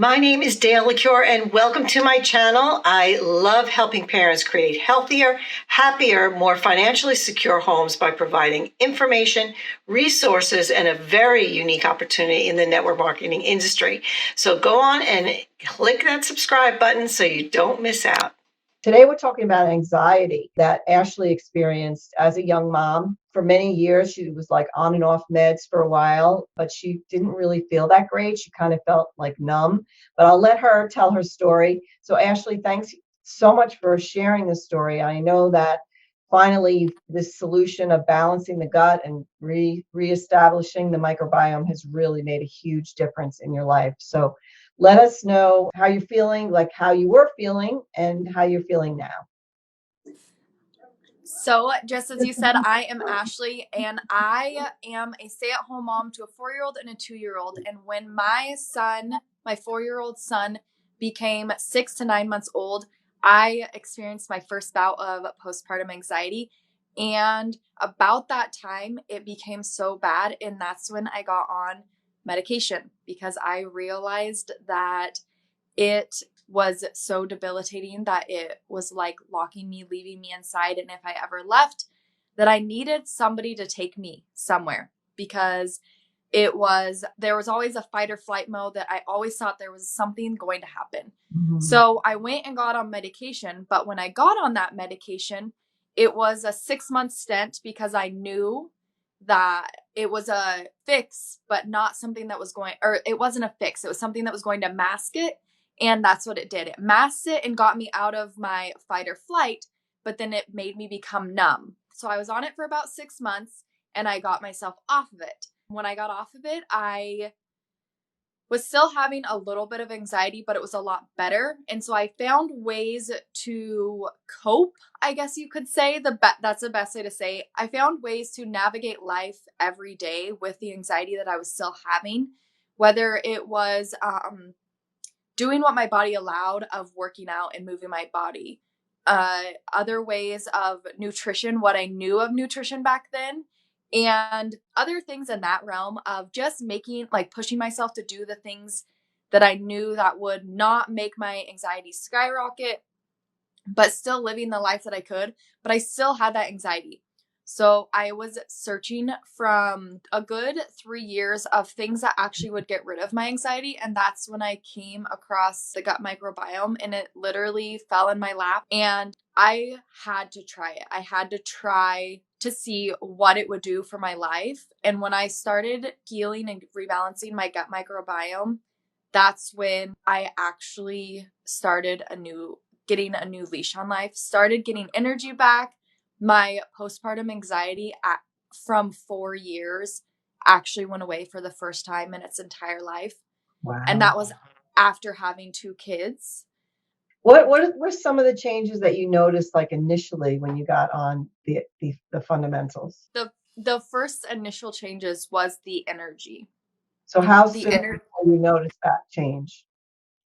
My name is Dale LaCure, and welcome to my channel. I love helping parents create healthier, happier, more financially secure homes by providing information, resources, and a very unique opportunity in the network marketing industry. So go on and click that subscribe button so you don't miss out. Today, we're talking about anxiety that Ashley experienced as a young mom. For many years, she was like on and off meds for a while, but she didn't really feel that great. She kind of felt like numb. But I'll let her tell her story. So, Ashley, thanks so much for sharing this story. I know that finally this solution of balancing the gut and reestablishing the microbiome has really made a huge difference in your life. So let us know how you're feeling, like how you were feeling and how you're feeling now. So, just as you said, I am Ashley, and I am a stay-at-home mom to a 4-year-old and a 2-year-old. And when my 4-year-old son, became 6 to 9 months old, I experienced my first bout of postpartum anxiety. And about that time, it became so bad, and that's when I got on medication because I realized that it was so debilitating that it was like locking me, leaving me inside. And if I ever left, that I needed somebody to take me somewhere because there was always a fight or flight mode that I always thought there was something going to happen. Mm-hmm. So I went and got on medication. But when I got on that medication, it was a 6-month stint because I knew that it was a fix, but not something that was it wasn't a fix. It was something that was going to mask it. And that's what it did. It masked it and got me out of my fight or flight, but then it made me become numb. So I was on it for about 6 months and I got myself off of it. When I got off of it, I was still having a little bit of anxiety, but it was a lot better. And so I found ways to cope, I guess you could say. That's the best way to say it. I found ways to navigate life every day with the anxiety that I was still having, whether it was doing what my body allowed of working out and moving my body. Other ways of nutrition, what I knew of nutrition back then, and other things in that realm of just pushing myself to do the things that I knew that would not make my anxiety skyrocket, but still living the life that I could. But I still had that anxiety. So I was searching from a good 3 years of things that actually would get rid of my anxiety. And that's when I came across the gut microbiome, and it literally fell in my lap. And I had to try it. I had to try to see what it would do for my life. And when I started healing and rebalancing my gut microbiome, that's when I actually started getting a new leash on life, started getting energy back. My postpartum anxiety from 4 years actually went away for the first time in its entire life. Wow. And that was after having 2 kids. What were some of the changes that you noticed, like initially when you got on the fundamentals? The first initial changes was the energy. So how soon did you notice that change?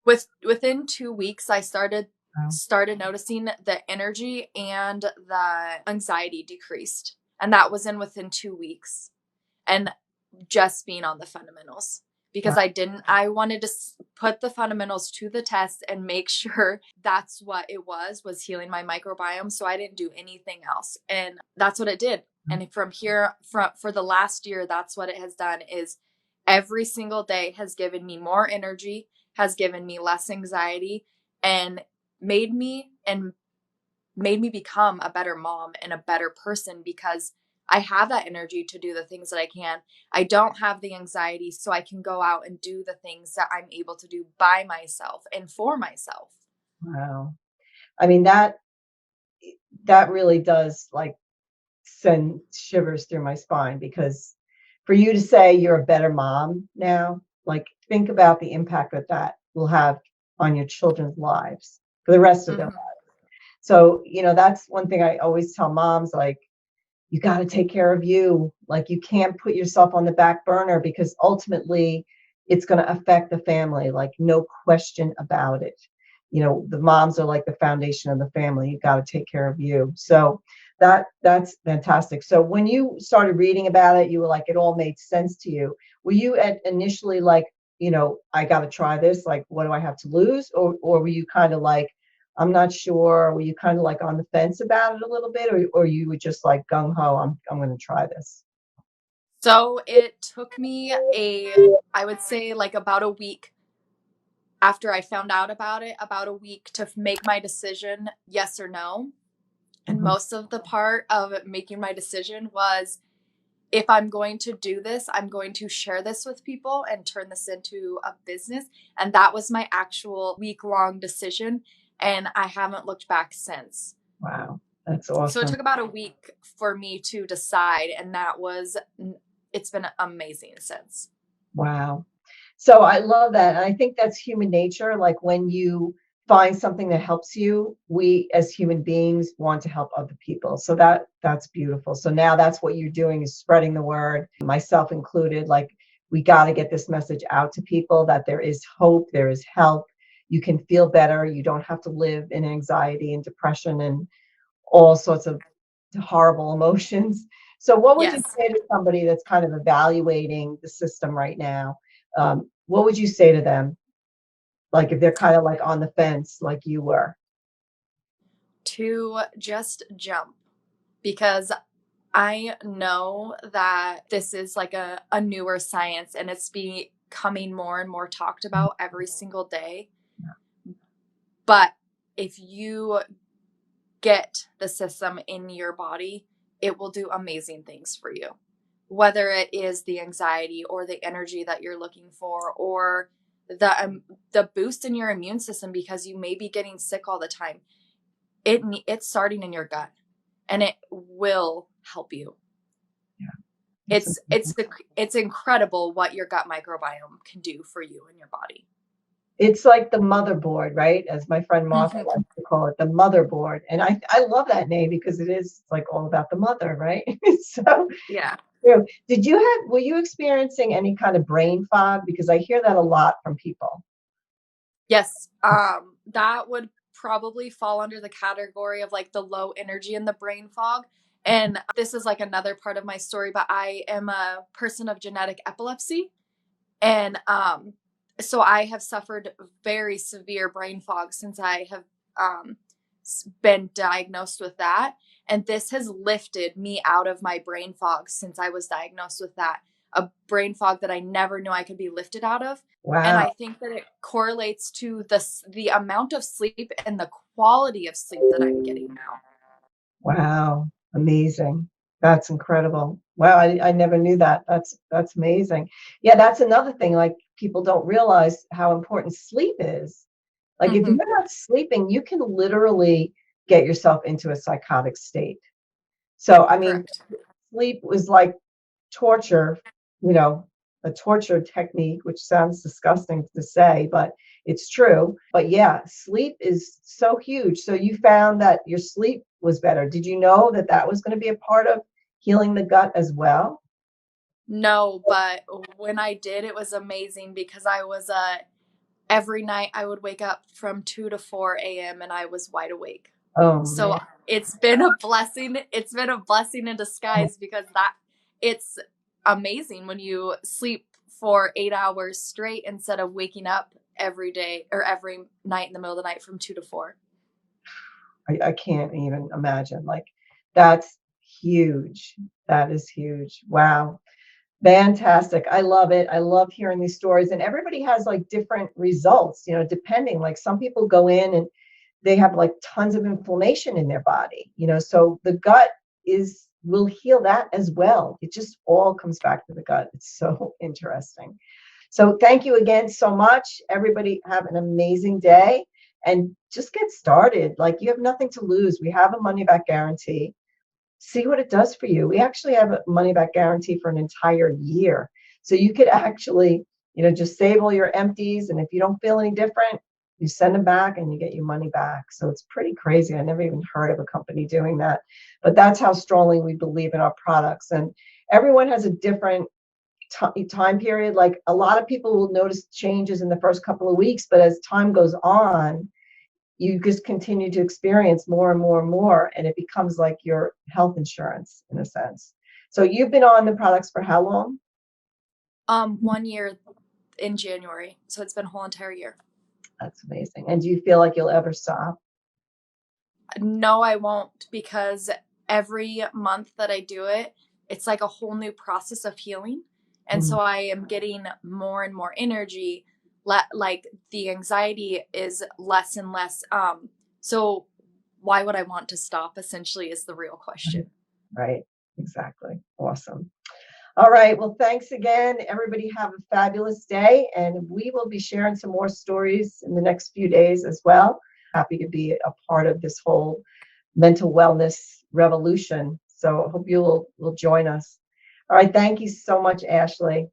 Within 2 weeks, I started noticing the energy and the anxiety decreased. And that was within 2 weeks. And just being on the fundamentals. Because I wanted to put the fundamentals to the test and make sure that's what it was healing my microbiome. So I didn't do anything else. And that's what it did. Mm-hmm. And from here, for the last year, that's what it has done is every single day has given me more energy, has given me less anxiety, and made me become a better mom and a better person because I have that energy to do the things that I can. I don't have the anxiety, so I can go out and do the things that I'm able to do by myself and for myself. Wow. I mean, that really does like send shivers through my spine, because for you to say you're a better mom now, like think about the impact that will have on your children's lives for the rest of their lives. So, that's one thing I always tell moms, like, you got to take care of you. Like, you can't put yourself on the back burner because ultimately it's going to affect the family. Like, no question about it. The moms are like the foundation of the family. You got to take care of you. So that's fantastic. So when you started reading about it, you were like, it all made sense to you. Were you initially like, I got to try this. Like, what do I have to lose? Or were you kind of like, I'm not sure. Were you kind of like on the fence about it a little bit, or you were just like gung ho, I'm going to try this? So it took me I would say like about a week after I found out about it, about a week to make my decision, yes or no. And Mhm. most of the part of making my decision was, if I'm going to do this, I'm going to share this with people and turn this into a business. And that was my actual week-long decision. And I haven't looked back since. Wow, that's So it awesome. took about a week for me to decide. And it's been amazing since. Wow. So I love that. And I think that's human nature. Like when you find something that helps you, we as human beings want to help other people. So that's beautiful. So now that's what you're doing, is spreading the word, myself included. Like, we got to get this message out to people that there is hope, there is help. You can feel better. You don't have to live in anxiety and depression and all sorts of horrible emotions. So what would you Yes. say to somebody that's kind of evaluating the system right now? What would you say to them? Like if they're kind of like on the fence, like you were. To just jump, because I know that this is like a newer science and it's becoming more and more talked about every single day. But if you get the system in your body, it will do amazing things for you. Whether it is the anxiety or the energy that you're looking for, or the boost in your immune system, because you may be getting sick all the time. It's starting in your gut, and it will help you. Yeah. It's incredible what your gut microbiome can do for you and your body. It's like the motherboard, right? As my friend Martha Mhm. likes to call it, the motherboard. And I love that name because it is like all about the mother, right? So Yeah. true. Were you experiencing any kind of brain fog? Because I hear that a lot from people. Yes. That would probably fall under the category of like the low energy and the brain fog. And this is like another part of my story, but I am a person of genetic epilepsy. And so I have suffered very severe brain fog since I have um, been diagnosed with that. And this has lifted me out of my brain fog since I was diagnosed with that. A brain fog that I never knew I could be lifted out of. And Wow. I think that it correlates to the amount of sleep and the quality of sleep that I'm getting now. Wow. Amazing. That's incredible. Wow, I never knew that. That's amazing. Yeah, that's another thing. Like people don't realize how important sleep is. Like if Mm-hmm. you're not sleeping, you can literally get yourself into a psychotic state. So I mean, Correct. sleep was like torture, you know, a torture technique, which sounds disgusting to say, but it's true. But yeah, sleep is so huge. So you found that your sleep was better. Did you know that that was going to be a part of healing the gut as well? No, but when I did, it was amazing because I was every night I would wake up from 2 to 4 a.m. and I was wide awake. Oh So man. it's been a blessing. It's been a blessing in disguise, because it's amazing when you sleep for 8 hours straight instead of waking up every day or every night in the middle of the night from 2 to 4. I can't even imagine. Like that's huge. That is huge. Wow. Fantastic. I love it. I love hearing these stories. And everybody has like different results, depending. Like some people go in and they have like tons of inflammation in their body, so the gut will heal that as well. It just all comes back to the gut. It's so interesting. So thank you again so much. Everybody have an amazing day and just get started. Like you have nothing to lose. We have a money back guarantee. See what it does for you. We actually have a money back guarantee for an entire year. So you could actually, just save all your empties. And if you don't feel any different, you send them back and you get your money back. So it's pretty crazy. I never even heard of a company doing that. But that's how strongly we believe in our products. And everyone has a different time period. Like a lot of people will notice changes in the first couple of weeks, but as time goes on, you just continue to experience more and more and more, and it becomes like your health insurance in a sense. So you've been on the products for how long? 1 year in January. So it's been a whole entire year. That's amazing. And do you feel like you'll ever stop? No, I won't, because every month that I do it, it's like a whole new process of healing. And so I am getting more and more energy. Like the anxiety is less and less. So why would I want to stop, essentially, is the real question. Right. Exactly. Awesome. All right. Well, thanks again. Everybody have a fabulous day. And we will be sharing some more stories in the next few days as well. Happy to be a part of this whole mental wellness revolution. So I hope you will join us. All right. Thank you so much, Ashley.